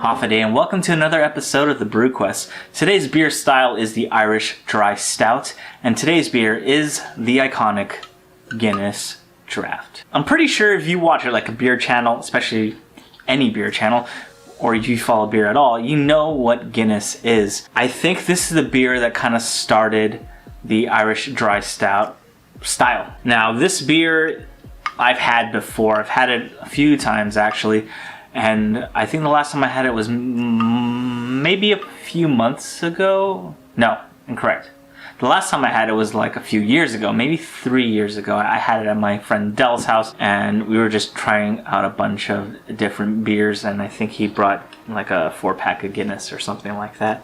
Half day, and welcome to another episode of the Brew Quest. Today's beer style is the Irish Dry Stout, and today's beer is the iconic Guinness Draught. I'm pretty sure if you watch like a beer channel, especially any beer channel, or if you follow beer at all, you know what Guinness is. I think this is the beer that kind of started the Irish Dry Stout style. Now, this beer I've had before. I've had it a few times actually. And I think the last time I had it was maybe a few months ago. No, incorrect. The last time I had it was like a few years ago, maybe 3 years ago. I had it at my friend Dell's house, and we were just trying out a bunch of different beers, and I think he brought like a 4-pack of Guinness or something like that.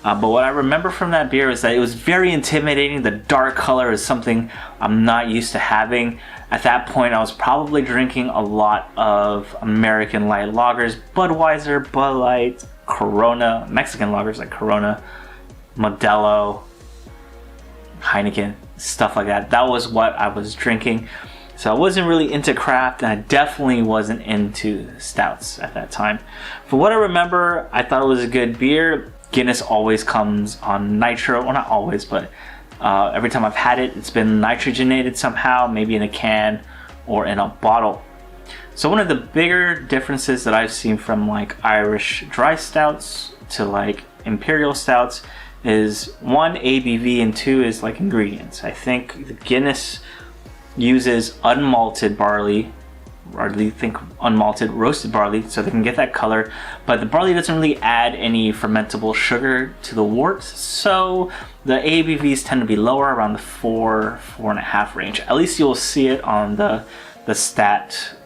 But what I remember from that beer is that it was very intimidating. The dark color is something I'm not used to having. At that point, I was probably drinking a lot of American light lagers, Budweiser, Bud Light, Corona, Mexican lagers like Corona, Modelo, Heineken, stuff like that. That was what I was drinking. So I wasn't really into craft, and I definitely wasn't into stouts at that time. For what I remember, I thought it was a good beer. Guinness always comes on nitro. Well, not always, but every time I've had it, it's been nitrogenated somehow, maybe in a can or in a bottle. So one of the bigger differences that I've seen from like Irish dry stouts to like imperial stouts is 1, ABV, and 2 is like ingredients. I think the Guinness uses unmalted barley, or I think unmalted roasted barley, so they can get that color, but the barley doesn't really add any fermentable sugar to the wort, so the ABVs tend to be lower, around the 4.5 range. At least you'll see it on the stat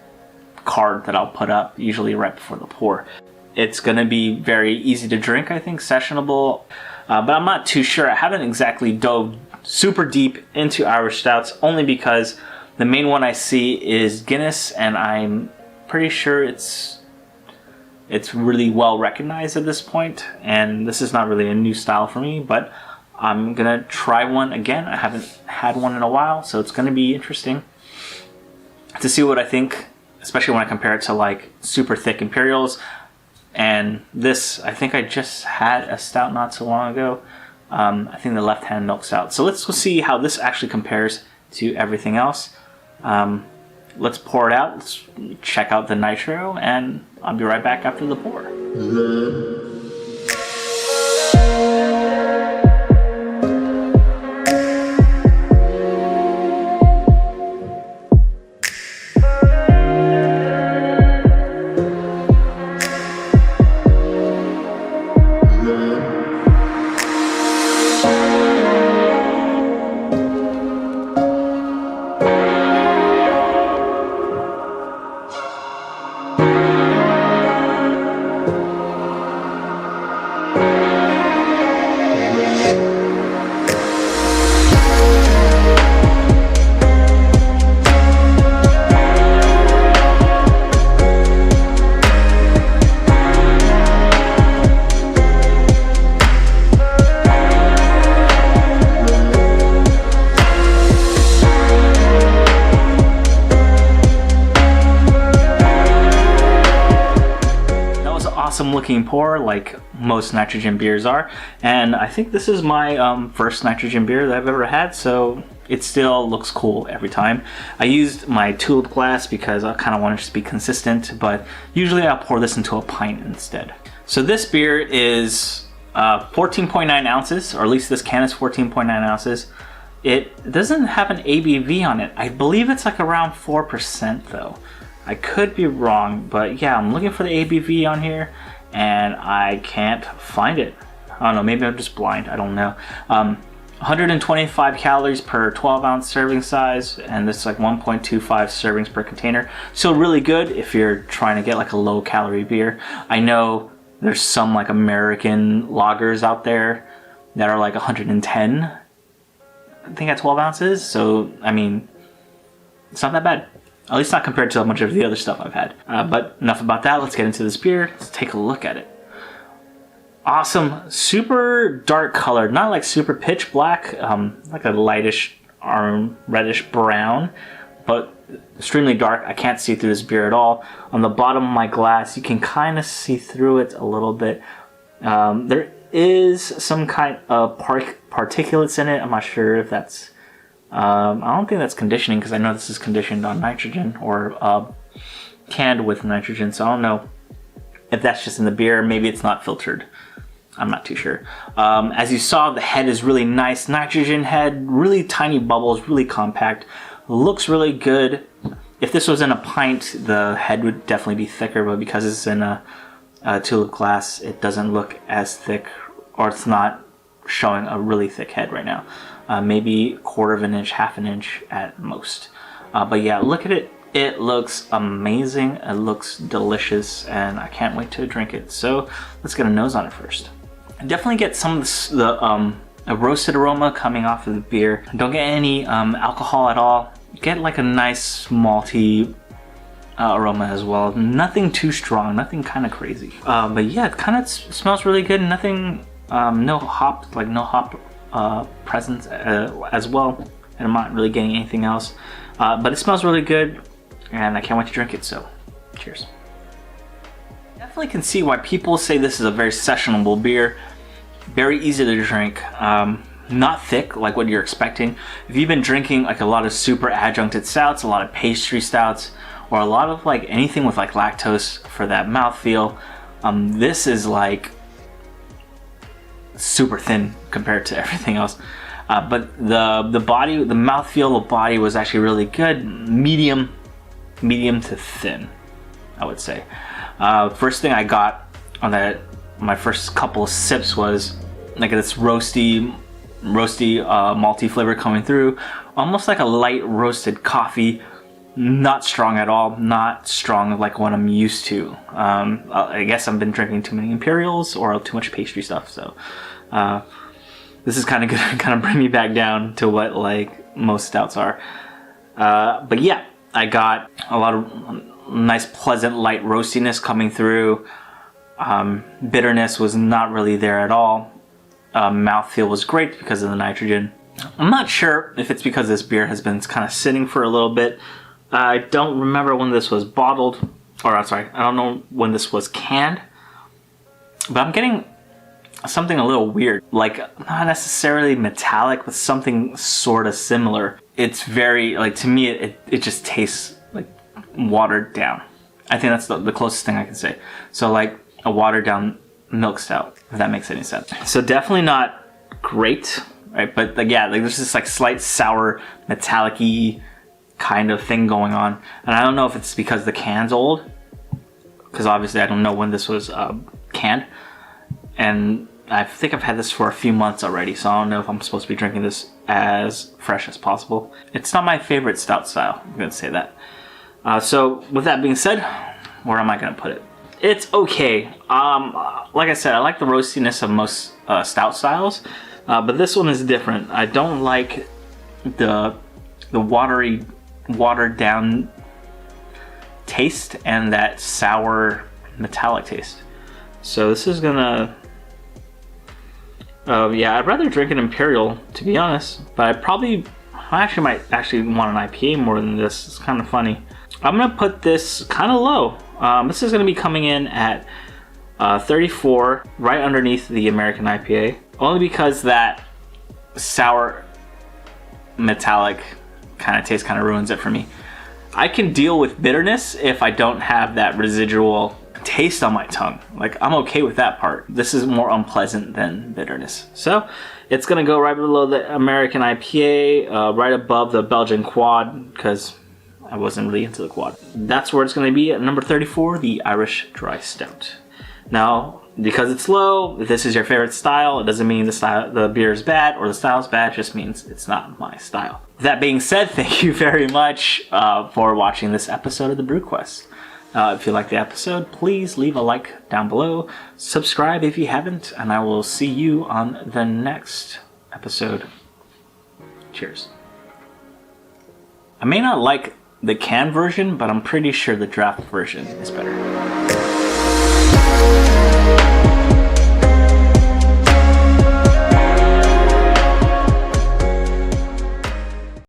card that I'll put up, usually right before the pour. It's going to be very easy to drink, I think, sessionable, but I'm not too sure. I haven't exactly dove super deep into Irish stouts, only because the main one I see is Guinness, and I'm pretty sure it's really well recognized at this point, and this is not really a new style for me, but I'm gonna try one again. I haven't had one in a while, so it's gonna be interesting to see what I think, especially when I compare it to like super thick Imperials. And this, I think I just had a stout not so long ago. I think the Left Hand Milk Stout. So let's go see how this actually compares to everything else. Let's pour it out. Let's check out the nitro, and I'll be right back after the pour. Awesome looking pour, like most nitrogen beers are, and I think this is my first nitrogen beer that I've ever had, so it still looks cool every time. I used my tooled glass because I kind of want it to be consistent, but usually I'll pour this into a pint instead. So this beer is 14.9 ounces, or at least this can is 14.9 ounces. It doesn't have an ABV on it. I believe it's like around 4% though. I could be wrong, but yeah, I'm looking for the ABV on here and I can't find it. I don't know, maybe I'm just blind, I don't know. 125 calories per 12 ounce serving size, and this is like 1.25 servings per container. So really good if you're trying to get like a low calorie beer. I know there's some like American lagers out there that are like 110, I think at 12 ounces. So, I mean, it's not that bad. At least not compared to a bunch of the other stuff I've had. But enough about that. Let's get into this beer. Let's take a look at it. Awesome, super dark colored, not like super pitch black, like a lightish reddish brown, but extremely dark. I can't see through this beer at all. On the bottom of my glass, you can kind of see through it a little bit. There is some kind of particulates in it. I'm not sure if that's... I don't think that's conditioning, because I know this is conditioned on nitrogen, or canned with nitrogen, so I don't know if that's just in the beer. Maybe it's not filtered. I'm not too sure. As you saw, the head is really nice. Nitrogen head, really tiny bubbles, really compact. Looks really good. If this was in a pint, the head would definitely be thicker, but because it's in a tulip glass, it doesn't look as thick, or it's not showing a really thick head right now. Maybe 1/4 of an inch, 1/2 an inch at most. But yeah, look at it. It looks amazing. It looks delicious, and I can't wait to drink it. So let's get a nose on it first. I definitely get some of a roasted aroma coming off of the beer. Don't get any alcohol at all. Get like a nice malty aroma as well. Nothing too strong, nothing kind of crazy. But yeah, it kind of smells really good. Nothing, no hop presence as well. And I'm not really getting anything else. But it smells really good, and I can't wait to drink it, so cheers. Definitely can see why people say this is a very sessionable beer. Very easy to drink. Not thick like what you're expecting. If you've been drinking like a lot of super adjuncted stouts, a lot of pastry stouts, or a lot of like anything with like lactose for that mouthfeel, this is like super thin compared to everything else. But the body, the mouthfeel, the body was actually really good. Medium to thin, I would say. First thing I got on my first couple of sips was like this roasty malty flavor coming through, almost like a light roasted coffee. Not strong at all, not strong like what I'm used to. I guess I've been drinking too many imperials or too much pastry stuff, so this is kind of gonna kind of bring me back down to what like most stouts are. But yeah, I got a lot of nice pleasant light roastiness coming through. Bitterness was not really there at all. Mouthfeel was great because of the nitrogen. I'm not sure if it's because this beer has been kind of sitting for a little bit. I don't remember when this was bottled, or I'm sorry, I don't know when this was canned, but I'm getting something a little weird, like not necessarily metallic, but something sort of similar. It's very, like, to me, it just tastes like watered down. I think that's the closest thing I can say. So like a watered down milk stout, if that makes any sense. So definitely not great, right? But like, yeah, like there's this like slight sour, metallic-y kind of thing going on. And I don't know if it's because the can's old, because obviously I don't know when this was canned. And I think I've had this for a few months already, so I don't know if I'm supposed to be drinking this as fresh as possible. It's not my favorite stout style, I'm gonna say that. So with that being said, where am I gonna put it? It's okay. Like I said, I like the roastiness of most stout styles, but this one is different. I don't like the watered down taste and that sour metallic taste. So this is gonna, yeah, I'd rather drink an Imperial, to be honest, but I actually might want an IPA more than this. It's kind of funny. I'm gonna put this kind of low. This is gonna be coming in at 34, right underneath the American IPA, only because that sour metallic kind of taste kind of ruins it for me. I can deal with bitterness if I don't have that residual taste on my tongue. Like, I'm okay with that part. This is more unpleasant than bitterness. So it's gonna go right below the American IPA, right above the Belgian Quad, because I wasn't really into the Quad. That's where it's gonna be at number 34, the Irish Dry Stout. Now, because it's low, if this is your favorite style, it doesn't mean the beer is bad or the style is bad, it just means it's not my style. That being said, thank you very much for watching this episode of the Brew Quest. If you liked the episode, please leave a like down below. Subscribe if you haven't, and I will see you on the next episode. Cheers. I may not like the canned version, but I'm pretty sure the draft version is better.